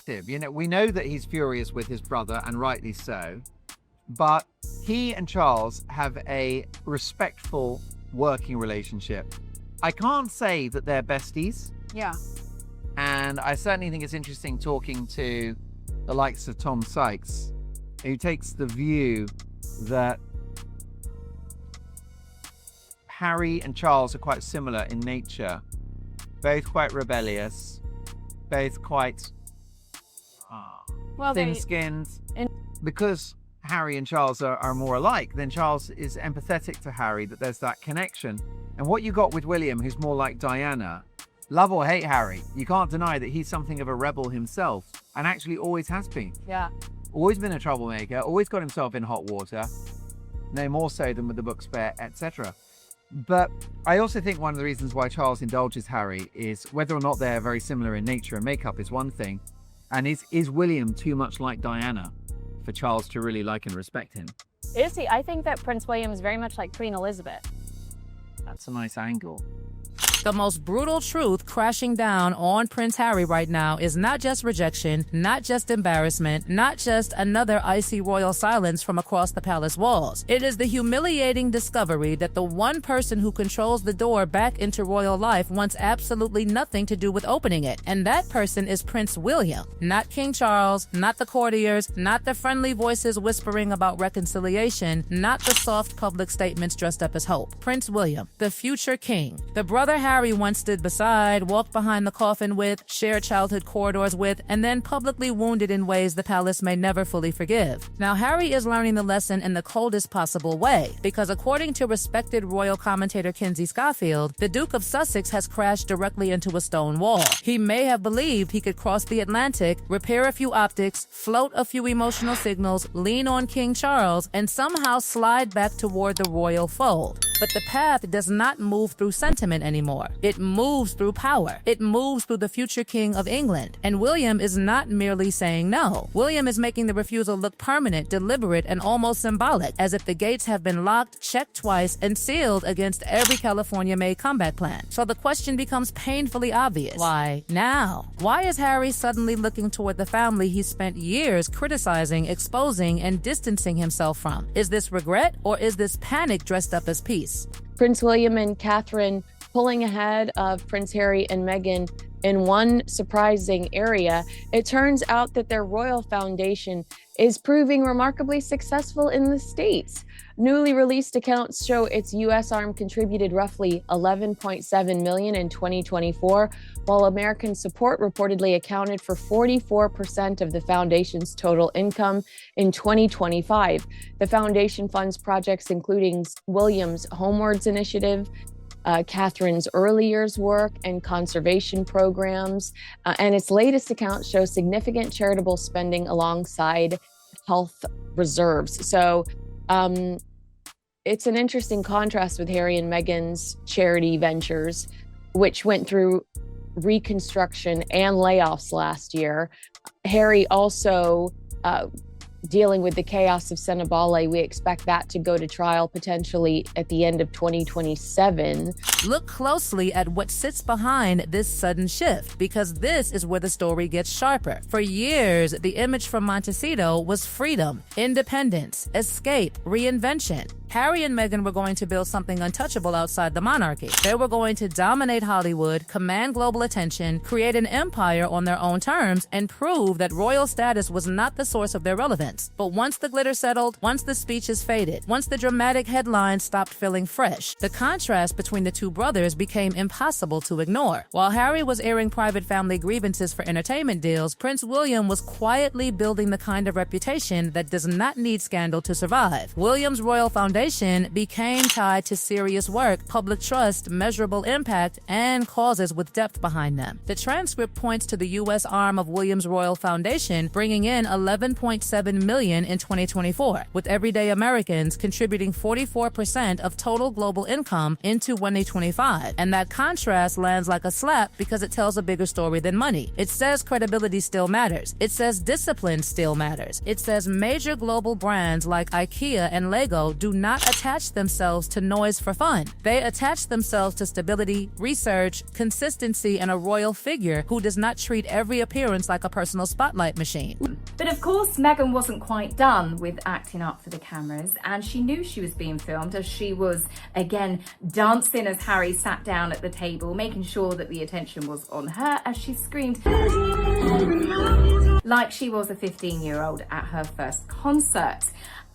perspective. You know, we know that he's furious with his brother, and rightly so, but he and Charles have a respectful working relationship. I can't say that they're besties. Yeah. And I certainly think it's interesting talking to the likes of Tom Sykes, who takes the view that Harry and Charles are quite similar in nature, both quite rebellious, both quite thin-skinned. Because Harry and Charles are more alike, then Charles is empathetic to Harry, that there's that connection. And what you got with William, who's more like Diana, love or hate Harry, you can't deny that he's something of a rebel himself, and actually always has been. Yeah. Always been a troublemaker, always got himself in hot water, no more so than with the book Spare, etc. But I also think one of the reasons why Charles indulges Harry is whether or not they're very similar in nature and makeup is one thing, and is William too much like Diana for Charles to really like and respect him? Is he? I think that Prince William is very much like Queen Elizabeth. That's a nice angle. The most brutal truth crashing down on Prince Harry right now is not just rejection, not just embarrassment, not just another icy royal silence from across the palace walls. It is the humiliating discovery that the one person who controls the door back into royal life wants absolutely nothing to do with opening it. And that person is Prince William. Not King Charles, not the courtiers, not the friendly voices whispering about reconciliation, not the soft public statements dressed up as hope. Prince William, the future king, the brother Harry once stood beside, walked behind the coffin with, shared childhood corridors with, and then publicly wounded in ways the palace may never fully forgive. Now, Harry is learning the lesson in the coldest possible way, because according to respected royal commentator Kinsey Schofield, the Duke of Sussex has crashed directly into a stone wall. He may have believed he could cross the Atlantic, repair a few optics, float a few emotional signals, lean on King Charles, and somehow slide back toward the royal fold. But the path does not move through sentiment anymore. It moves through power. It moves through the future king of England. And William is not merely saying no. William is making the refusal look permanent, deliberate, and almost symbolic, as if the gates have been locked, checked twice, and sealed against every California-made comeback plan. So the question becomes painfully obvious. Why now? Why is Harry suddenly looking toward the family he spent years criticizing, exposing, and distancing himself from? Is this regret, or is this panic dressed up as peace? Prince William and Catherine pulling ahead of Prince Harry and Meghan in one surprising area. It turns out that their royal foundation is proving remarkably successful in the States. Newly released accounts show its U.S. arm contributed roughly $11.7 million in 2024, while American support reportedly accounted for 44% of the foundation's total income in 2025. The foundation funds projects including William's Homewards Initiative, Catherine's early years work, and conservation programs. And its latest accounts show significant charitable spending alongside health reserves. So it's an interesting contrast with Harry and Meghan's charity ventures, which went through reconstruction and layoffs last year. Harry also dealing with the chaos of Senabale. We expect that to go to trial potentially at the end of 2027. Look closely at what sits behind this sudden shift, because this is where the story gets sharper. For years, the image from Montecito was freedom, independence, escape, reinvention. Harry and Meghan were going to build something untouchable outside the monarchy. They were going to dominate Hollywood, command global attention, create an empire on their own terms, and prove that royal status was not the source of their relevance. But once the glitter settled, once the speeches faded, once the dramatic headlines stopped feeling fresh, the contrast between the two brothers became impossible to ignore. While Harry was airing private family grievances for entertainment deals, Prince William was quietly building the kind of reputation that does not need scandal to survive. William's royal foundation became tied to serious work, public trust, measurable impact, and causes with depth behind them. The transcript points to the U.S. arm of William's Royal Foundation bringing in $11.7 million in 2024, with everyday Americans contributing 44% of total global income into 2025. And that contrast lands like a slap because it tells a bigger story than money. It says credibility still matters. It says discipline still matters. It says major global brands like IKEA and Lego do not attach themselves to noise for fun. They attach themselves to stability, research, consistency, and a royal figure who does not treat every appearance like a personal spotlight machine. But of course, Meghan wasn't quite done with acting up for the cameras, and she knew she was being filmed as she was, again, dancing as Harry sat down at the table, making sure that the attention was on her as she screamed like she was a 15-year-old at her first concert.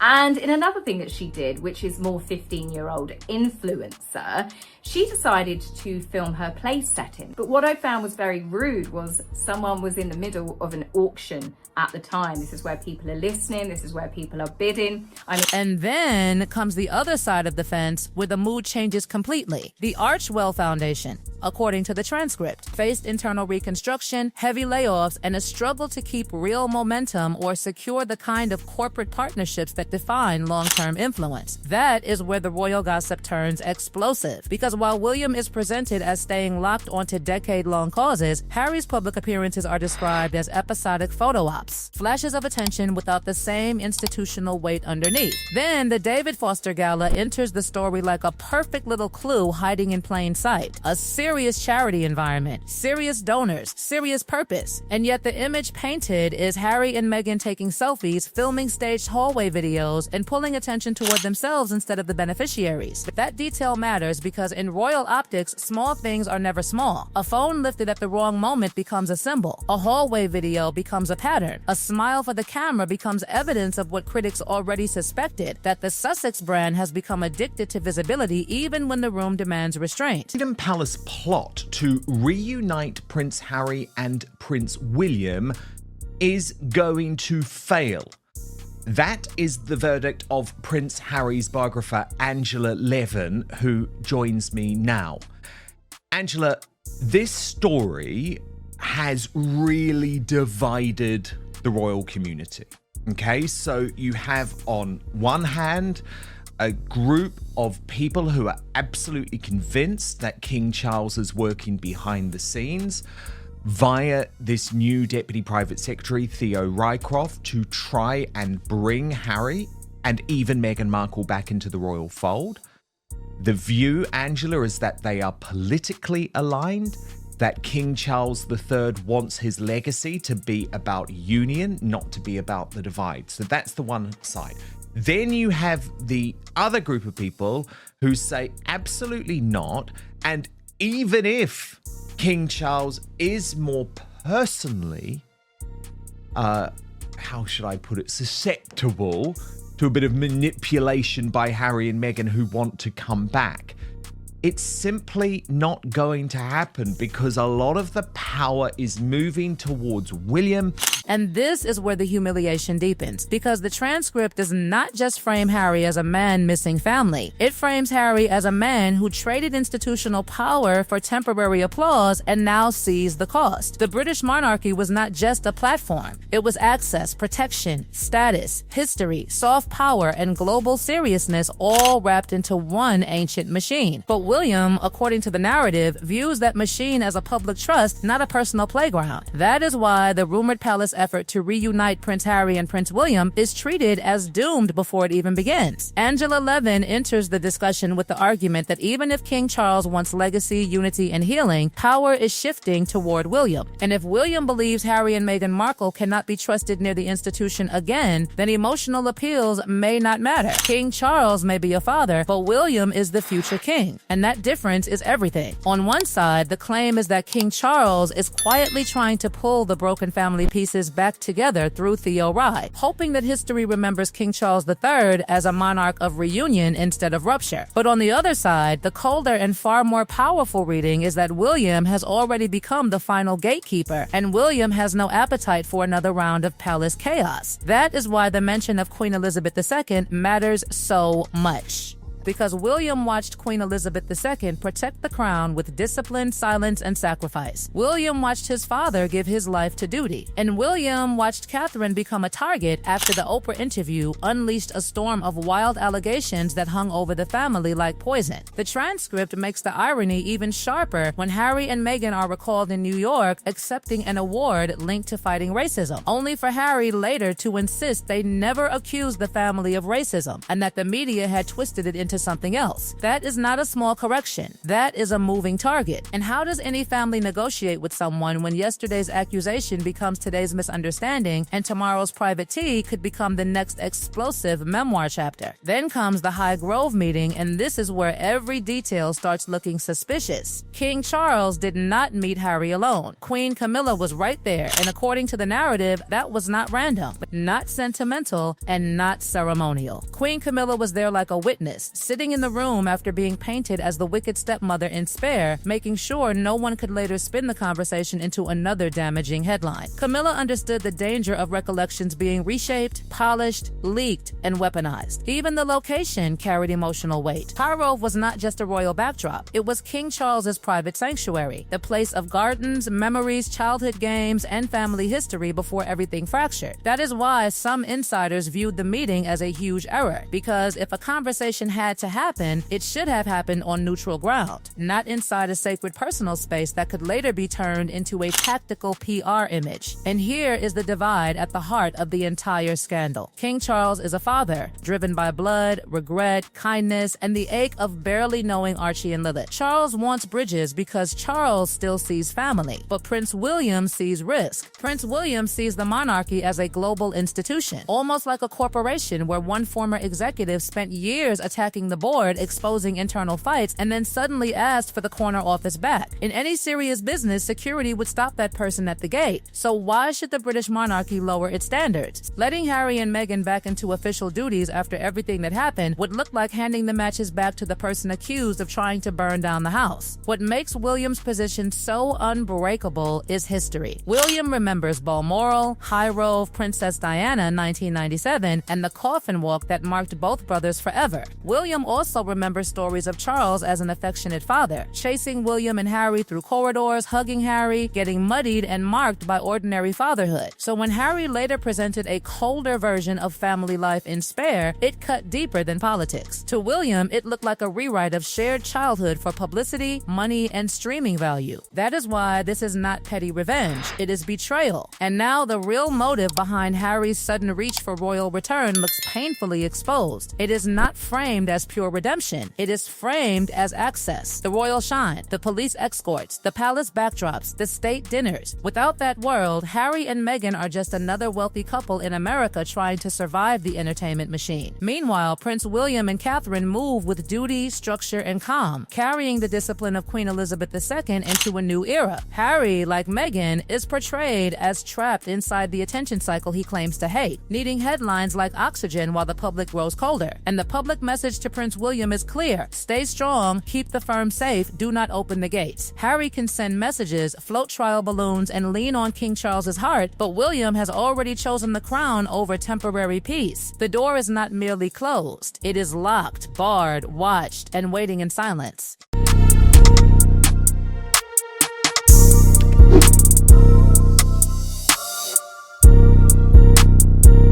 And in another thing that she did, which is more 15-year-old influencer, she decided to film her play setting. But what I found was very rude was someone was in the middle of an auction at the time. This is where people are listening. This is where people are bidding. And then comes the other side of the fence where the mood changes completely. The Archwell Foundation, according to the transcript, faced internal reconstruction, heavy layoffs, and a struggle to keep real momentum or secure the kind of corporate partnerships that define long-term influence. That is where the royal gossip turns explosive. Because while William is presented as staying locked onto decade-long causes, Harry's public appearances are described as episodic photo ops, flashes of attention without the same institutional weight underneath. Then the David Foster Gala enters the story like a perfect little clue hiding in plain sight. A serious charity environment, serious donors, serious purpose. And yet the image painted is Harry and Meghan taking selfies, filming staged hallway videos, and pulling attention toward themselves instead of the beneficiaries. That detail matters because in royal optics, small things are never small. A phone lifted at the wrong moment becomes a symbol. A hallway video becomes a pattern. A smile for the camera becomes evidence of what critics already suspected, that the Sussex brand has become addicted to visibility even when the room demands restraint. Kingdom Palace plot to reunite Prince Harry and Prince William is going to fail. That is the verdict of Prince Harry's biographer, Angela Levin, who joins me now. Angela, this story has really divided the royal community. Okay, so you have on one hand a group of people who are absolutely convinced that King Charles is working behind the scenes via this new Deputy Private Secretary, Theo Rycroft, to try and bring Harry and even Meghan Markle back into the royal fold. The view, Angela, is that they are politically aligned, that King Charles III wants his legacy to be about union, not to be about the divide. So that's the one side. Then you have the other group of people who say absolutely not, and even if King Charles is more personally, how should I put it, susceptible to a bit of manipulation by Harry and Meghan who want to come back, it's simply not going to happen because a lot of the power is moving towards William. And this is where the humiliation deepens, because the transcript does not just frame Harry as a man missing family. It frames Harry as a man who traded institutional power for temporary applause and now sees the cost. The British monarchy was not just a platform. It was access, protection, status, history, soft power, and global seriousness all wrapped into one ancient machine. But William, according to the narrative, views that machine as a public trust, not a personal playground. That is why the rumored palace effort to reunite Prince Harry and Prince William is treated as doomed before it even begins. Angela Levin enters the discussion with the argument that even if King Charles wants legacy, unity, and healing, power is shifting toward William. And if William believes Harry and Meghan Markle cannot be trusted near the institution again, then emotional appeals may not matter. King Charles may be a father, but William is the future king. And that difference is everything. On one side, the claim is that King Charles is quietly trying to pull the broken family pieces back together through Theo Rye, hoping that history remembers King Charles III as a monarch of reunion instead of rupture. But on the other side, the colder and far more powerful reading is that William has already become the final gatekeeper, and William has no appetite for another round of palace chaos. That is why the mention of Queen Elizabeth II matters so much. because William watched Queen Elizabeth II protect the crown with discipline, silence, and sacrifice. William watched his father give his life to duty. And William watched Catherine become a target after the Oprah interview unleashed a storm of wild allegations that hung over the family like poison. The transcript makes the irony even sharper when Harry and Meghan are recalled in New York accepting an award linked to fighting racism, only for Harry later to insist they never accused the family of racism and that the media had twisted it into something else. That is not a small correction. That is a moving target. And how does any family negotiate with someone when yesterday's accusation becomes today's misunderstanding and tomorrow's private tea could become the next explosive memoir chapter? Then comes the Highgrove meeting, and this is where every detail starts looking suspicious. King Charles did not meet Harry alone. Queen Camilla was right there, and according to the narrative, that was not random, not sentimental, and not ceremonial. Queen Camilla was there like a witness, sitting in the room after being painted as the wicked stepmother in Spare, making sure no one could later spin the conversation into another damaging headline. Camilla understood the danger of recollections being reshaped, polished, leaked, and weaponized. Even the location carried emotional weight. Highgrove was not just a royal backdrop. It was King Charles's private sanctuary, the place of gardens, memories, childhood games, and family history before everything fractured. That is why some insiders viewed the meeting as a huge error, because if a conversation had to happen, it should have happened on neutral ground, not inside a sacred personal space that could later be turned into a tactical PR image. And here is the divide at the heart of the entire scandal. King Charles is a father, driven by blood, regret, kindness, and the ache of barely knowing Archie and Lilith. Charles wants bridges because Charles still sees family, but Prince William sees risk. Prince William sees the monarchy as a global institution, almost like a corporation where one former executive spent years attacking the board, exposing internal fights, and then suddenly asked for the corner office back. In any serious business, security would stop that person at the gate. So why should the British monarchy lower its standards? Letting Harry and Meghan back into official duties after everything that happened would look like handing the matches back to the person accused of trying to burn down the house. What makes William's position so unbreakable is history. William remembers Balmoral, Highgrove, Princess Diana 1997, and the coffin walk that marked both brothers forever. William also remembers stories of Charles as an affectionate father, chasing William and Harry through corridors, hugging Harry, getting muddied and marked by ordinary fatherhood. So when Harry later presented a colder version of family life in Spare, it cut deeper than politics. To William, it looked like a rewrite of shared childhood for publicity, money, and streaming value. That is why this is not petty revenge, it is betrayal. And now the real motive behind Harry's sudden reach for royal return looks painfully exposed. It is not framed as pure redemption, it is framed as access. The royal shine, the police escorts, the palace backdrops, the state dinners. Without that world, Harry and Meghan are just another wealthy couple in America trying to survive the entertainment machine. Meanwhile, Prince William and Catherine move with duty, structure, and calm, carrying the discipline of Queen Elizabeth II into a new era. Harry, like Meghan, is portrayed as trapped inside the attention cycle he claims to hate, needing headlines like oxygen while the public grows colder. And the public message to Prince William is clear: stay strong, keep the firm safe, do not open the gates. Harry can send messages, float trial balloons, and lean on King Charles's heart, but William has already chosen the crown over temporary peace. The door is not merely closed, it is locked, barred, watched, and waiting in silence.